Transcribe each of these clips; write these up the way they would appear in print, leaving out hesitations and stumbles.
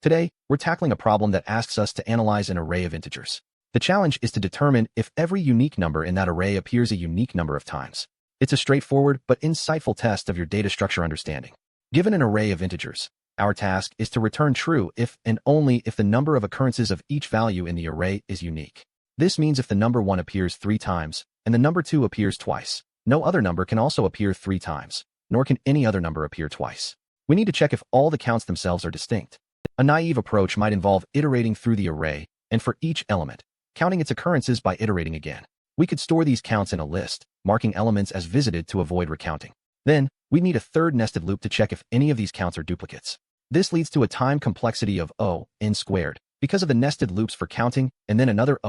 Today, we're tackling a problem that asks us to analyze an array of integers. The challenge is to determine if every unique number in that array appears a unique number of times. It's a straightforward but insightful test of your data structure understanding. Given an array of integers, our task is to return true if and only if the number of occurrences of each value in the array is unique. This means if the number 1 appears 3 times and the number 2 appears twice, no other number can also appear 3 times, nor can any other number appear twice. We need to check if all the counts themselves are distinct. A naive approach might involve iterating through the array, and for each element, counting its occurrences by iterating again. We could store these counts in a list, marking elements as visited to avoid recounting. Then, we need a third nested loop to check if any of these counts are duplicates. This leads to a time complexity of n squared, because of the nested loops for counting, and then another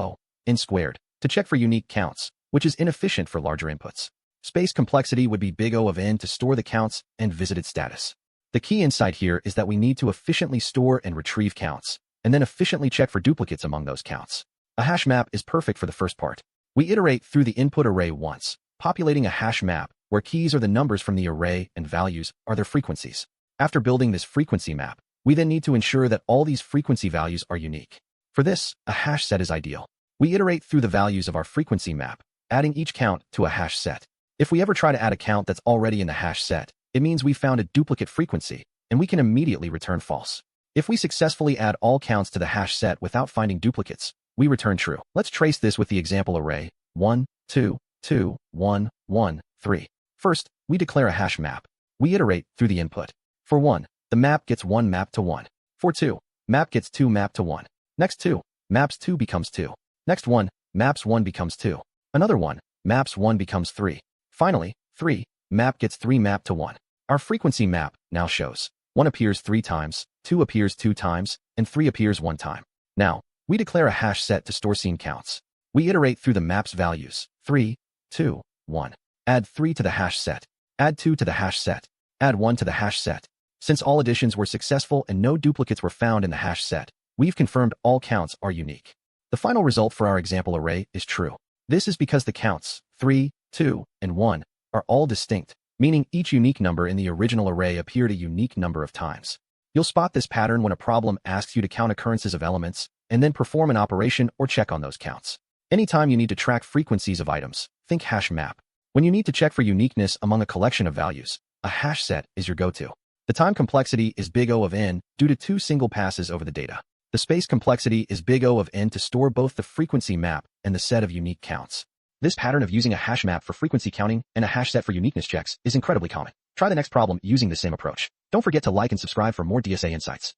n squared, to check for unique counts, which is inefficient for larger inputs. Space complexity would be big O of n to store the counts and visited status. The key insight here is that we need to efficiently store and retrieve counts, and then efficiently check for duplicates among those counts. A hash map is perfect for the first part. We iterate through the input array once, populating a hash map, where keys are the numbers from the array and values are their frequencies. After building this frequency map, we then need to ensure that all these frequency values are unique. For this, a hash set is ideal. We iterate through the values of our frequency map, adding each count to a hash set. If we ever try to add a count that's already in the hash set, it means we found a duplicate frequency, and we can immediately return false. If we successfully add all counts to the hash set without finding duplicates, we return true. Let's trace this with the example array 1, 2, 2, 1, 1, 3. First, we declare a hash map. We iterate through the input. For 1, the map gets 1 mapped to 1. For 2, map gets 2 mapped to 1. Next 2, maps 2 becomes 2. Next 1, maps 1 becomes 2. Another 1, maps 1 becomes 3. Finally, 3, map gets 3 mapped to 1. Our frequency map now shows 1 appears 3 times, 2 appears 2 times, and 3 appears 1 time. Now, we declare a hash set to store scene counts. We iterate through the map's values 3, 2, 1. Add 3 to the hash set. Add 2 to the hash set. Add 1 to the hash set. Since all additions were successful and no duplicates were found in the hash set, we've confirmed all counts are unique. The final result for our example array is true. This is because the counts 3, 2, and 1 are all distinct, meaning each unique number in the original array appeared a unique number of times. You'll spot this pattern when a problem asks you to count occurrences of elements and then perform an operation or check on those counts. Anytime you need to track frequencies of items, think hash map. When you need to check for uniqueness among a collection of values, a hash set is your go-to. The time complexity is big O of n due to 2 single passes over the data. The space complexity is big O of n to store both the frequency map and the set of unique counts. This pattern of using a hash map for frequency counting and a hash set for uniqueness checks is incredibly common. Try the next problem using the same approach. Don't forget to like and subscribe for more DSA insights.